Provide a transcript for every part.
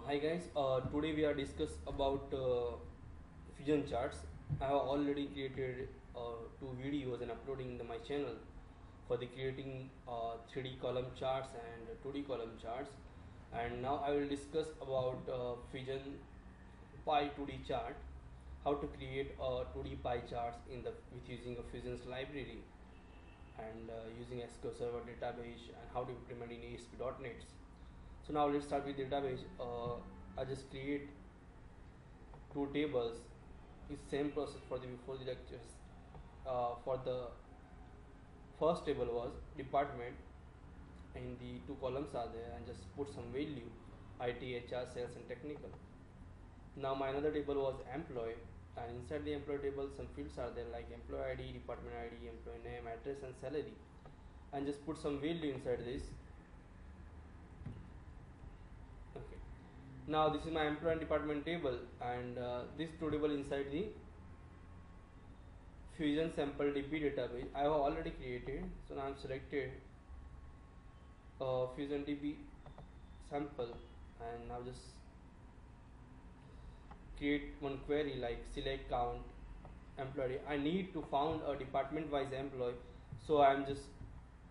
Hi guys, today we are discuss about fusion charts. I have already created two videos and uploading in my channel for the creating 3D column charts and 2D column charts, and now I will discuss about fusion pie 2D chart, how to create 2D pie charts in the with using a fusion's library and using SQL Server database and how to implement in ASP.NET. So now let's start with database. I just create two tables. It's same process for the before the lectures. For the first table was department, and the two columns are there, and just put some value, IT, HR, sales, and technical. Now my another table was employee, and inside the employee table some fields are there like employee ID, department ID, employee name, address, and salary, and just put some value inside this. Okay. Now this is my employee and department table, and this two table inside the fusion sample DB database I have already created. So now I'm selected fusion DB sample, and now just create one query like select count employee. I need to found a department wise employee, so I'm just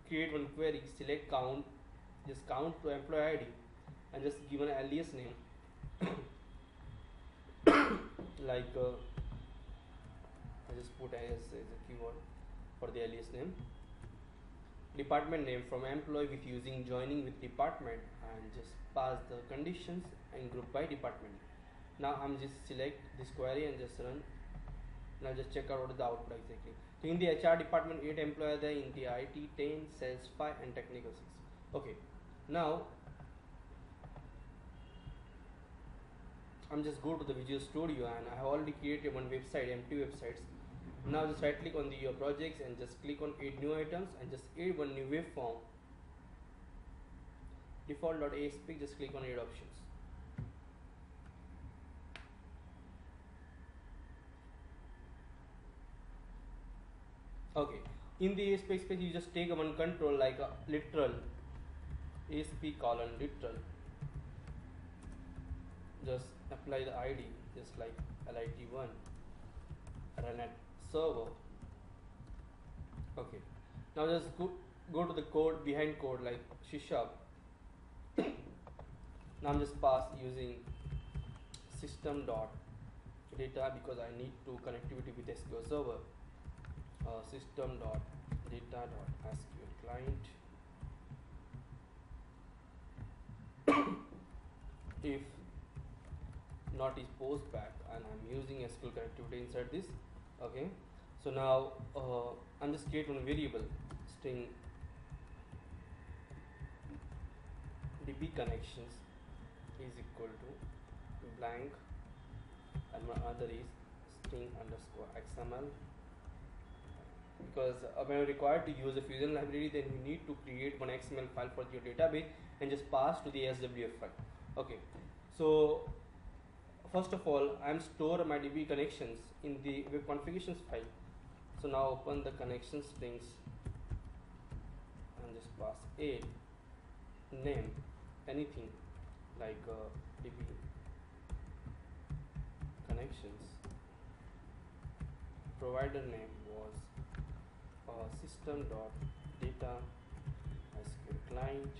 create one query select count, just count to employee ID, and just give an alias name like I just put as a keyword for the alias name, department name from employee with using joining with department, and just pass the conditions and group by department. Now I'm just select this query and just run. Now just check out what is the output exactly. So in the HR department 8 employees there, in the IT 10, sales 5, and technical 6. Okay, now I'm just go to the Visual Studio, and I have already created one website, empty websites. Now just right click on the your projects and just click on add new items, and just add one new web form, default.asp. Just click on add options. Okay, in the ASP space you just take one control like a literal ASP colon literal, just apply the ID just like lit1, run at server. Okay, now just go to the code behind code like C#. Now I'm just pass using system dot data because I need to connectivity with SQL Server. System dot data dot SQL client. If not is post back, and I'm using SQL connectivity inside this. Okay, so now I'm just create one variable string db connections is equal to blank, and my other is string underscore xml, because when you're required to use a fusion library, then you need to create one XML file for your database and just pass to the SWF file. Okay, so first of all I'm store my DB connections in the web configurations file. So now open the connection strings and just pass a name, anything like DB connections. Provider name was system dot data SQL client,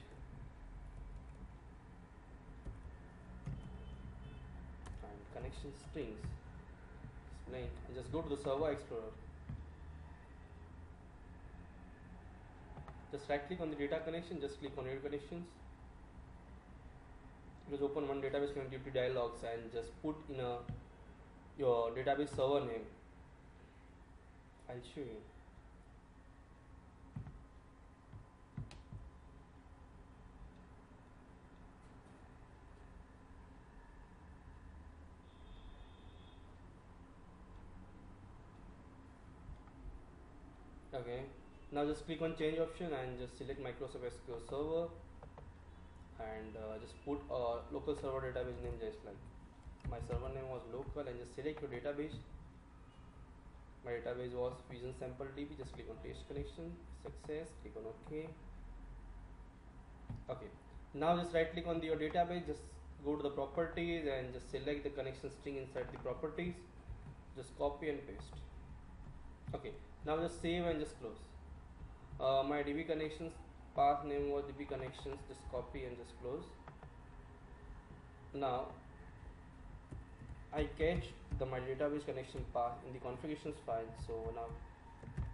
and connection strings explain, and just go to the server explorer, just right click on the data connection, just click on add connections. Just open one database connectivity dialogs and just put in your database server name. I'll show you. Okay, now just click on change option and just select Microsoft SQL Server, and just put a local server database name, just like my server name was local, and just select your database. My database was fusion sample DB. Just click on paste connection, success, click on OK. Okay, now just right click on your database, just go to the properties and just select the connection string inside the properties, just copy and paste. Okay, now just save and just close. My DB connections path name was DB connections, just copy and just close. Now I cached my database connection path in the configurations file. So now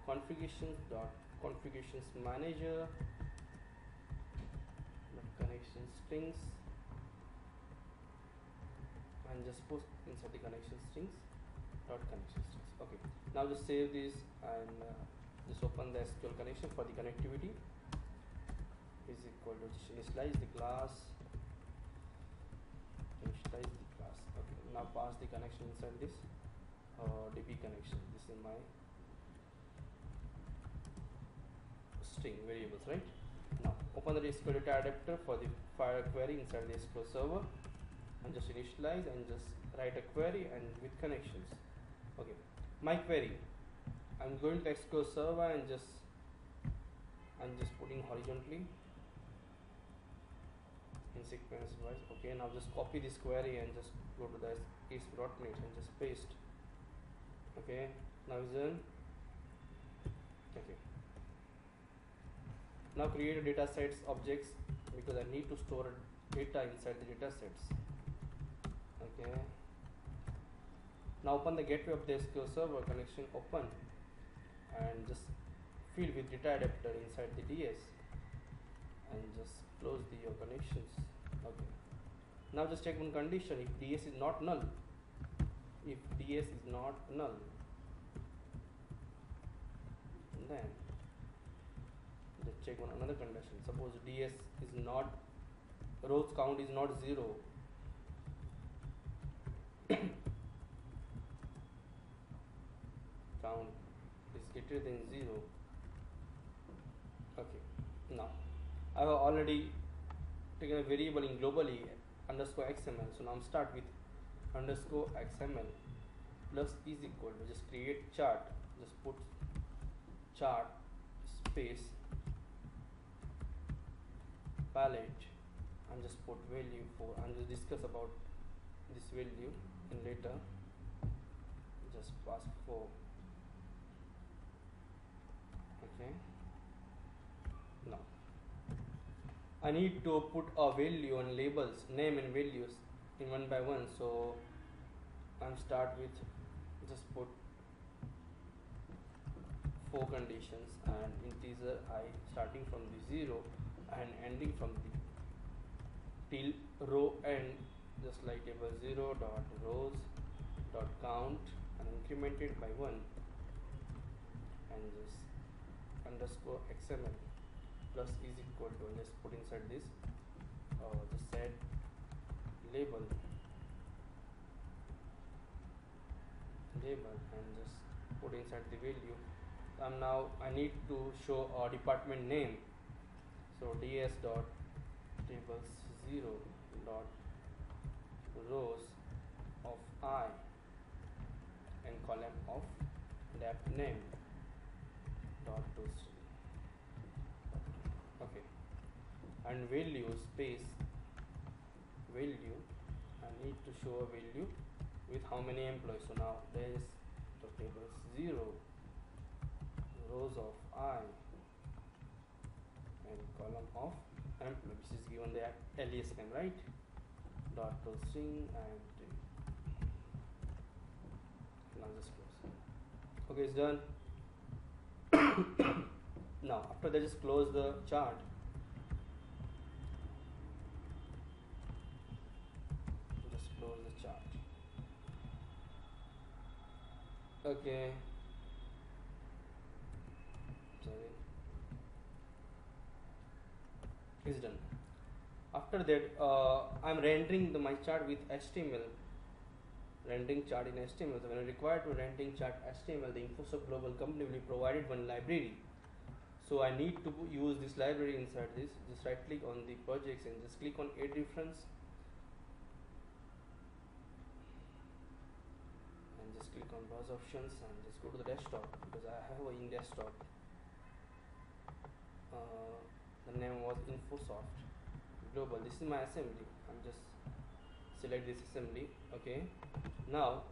configurations manager connection strings, and just put inside the connection strings dot connection strings. Okay, now just save this and just open the SQL connection for the connectivity. Is equal to just initialize the class. Okay, now pass the connection inside this DB connection. This is my string variables, right? Now open the SQL data adapter for the file query inside the SQL server, and just initialize and just write a query and with connections. Okay, my query, I'm going to SQL server and I'm just putting horizontally in sequence wise. Okay, now just copy this query and just go to the ASP.NET and just paste. Okay, now is done. Okay, now create a data sets objects because I need to store data inside the data sets. Okay, now open the gateway of the SQL server connection, open, and just fill with data adapter inside the DS and just close your connections. Okay, now just check one condition. If DS is not null, then just check one another condition. Suppose DS is not, rows count is not 0, count is greater than 0. Okay, now I have already taken a variable in globally underscore XML. So now I'm start with underscore XML plus is equal to just create chart, just put chart space palette and just put value for, and just discuss about this value in later. Just pass 4. Okay, now I need to put a value on labels, name and values in one by one. So I'm start with just put 4 conditions and integer I starting from the 0 and ending from the till row end, just like table 0 dot rows dot count and incremented by 1 and just underscore XML plus is equal to, and just put inside this just set label and just put inside the value. And now I need to show a department name. So ds dot tables 0 dot rows of I and column of dep name dot to string. Okay, and value space value, I need to show a value with how many employees. So now there is the tables 0 rows of I and column of employee, which is given the alias name, right? Dot to string and now just close. Okay, it's done. Now after that, just close the chart. Just close the chart. Okay, sorry, it's done. After that, I'm rendering my chart with HTML, rendering chart in HTML. So when I require to rendering chart HTML, the Infosoft global company will be provided one library. So I need to use this library inside this. Just right click on the projects and just click on add reference and just click on browse options and just go to the desktop, because I have a in desktop. The name was Infosoft global. This is my assembly. I'm just select this assembly. Okay, now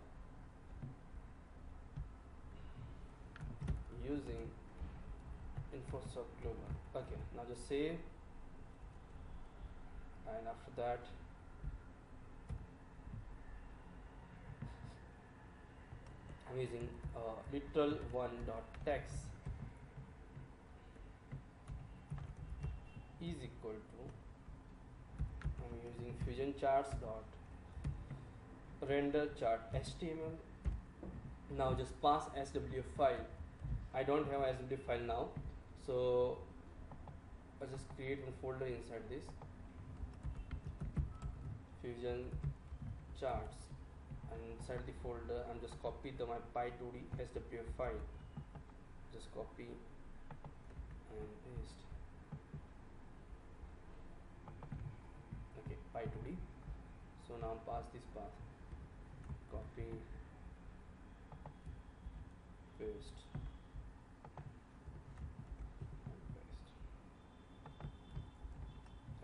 using Infosoft global. Okay, now just save, and after that I'm using literal one dot text is equal to, I'm using fusion charts dot render chart HTML. Now just pass SWF file. I don't have a SWF file now, so I'll just create one folder inside this fusion charts, and inside the folder I'm just copy my py2d SWF file, just copy and paste. Okay, py2d. So now pass this path, copy, paste and paste.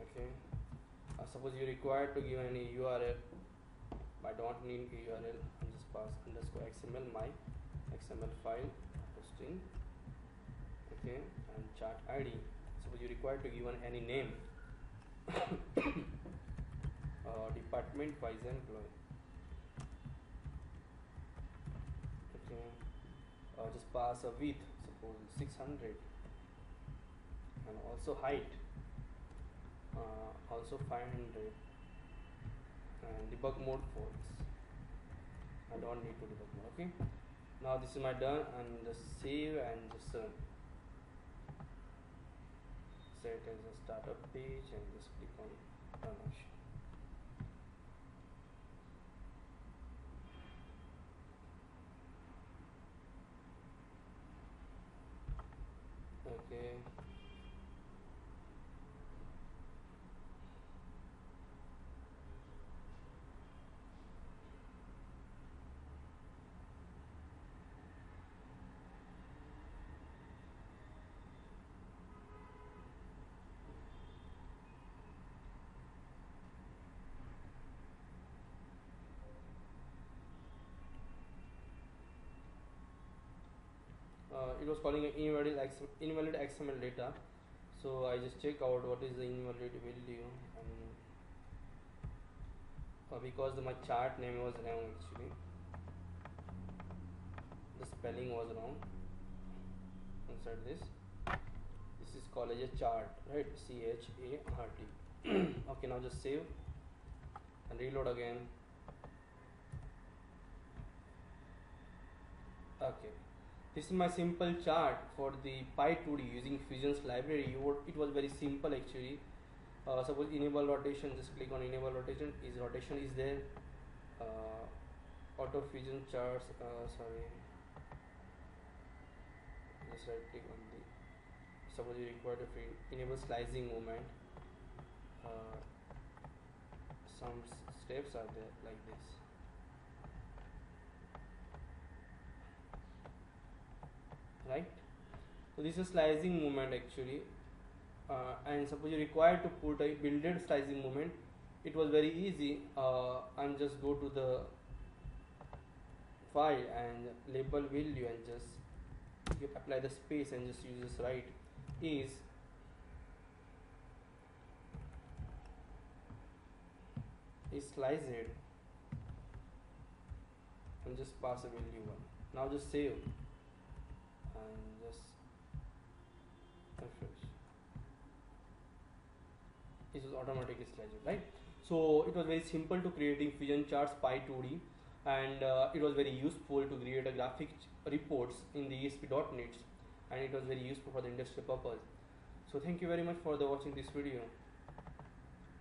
Okay, suppose you require to give any URL, I don't need a URL, I'm just pass underscore XML my XML file hosting. Okay, and chart ID, suppose you require to give any name, department wise employee. Okay, just pass a width, suppose 600, and also height, also 500, and debug mode false. I don't need to debug mode. Okay, now this is my done, and just save and just set as a startup page and just click on run option. Okay, it was calling an invalid XML data, so I just check out what is the invalid value, and because my chart name was wrong, actually the spelling was wrong inside this is called as a chart, right? CHART. Okay, now just save and reload again. Okay, this is my simple chart for the py2d using Fusion's library. It was very simple actually. Suppose enable rotation, just click on enable rotation. Rotation is there. Auto fusion charts, sorry, just right click on the, suppose you require to enable slicing movement. Some steps are there like this. Right, so this is slicing movement actually, and suppose you require to put a built-in slicing movement, it was very easy. I'm just go to the file and label value and just apply the space and just use this right is sliced and just pass a value 1. Now just save and just refresh. This was automatically sliced, right? So it was very simple to creating Fusion charts py2d, and it was very useful to create a graphic reports in the ESP.NET, and it was very useful for the industrial purpose. So thank you very much for watching this video.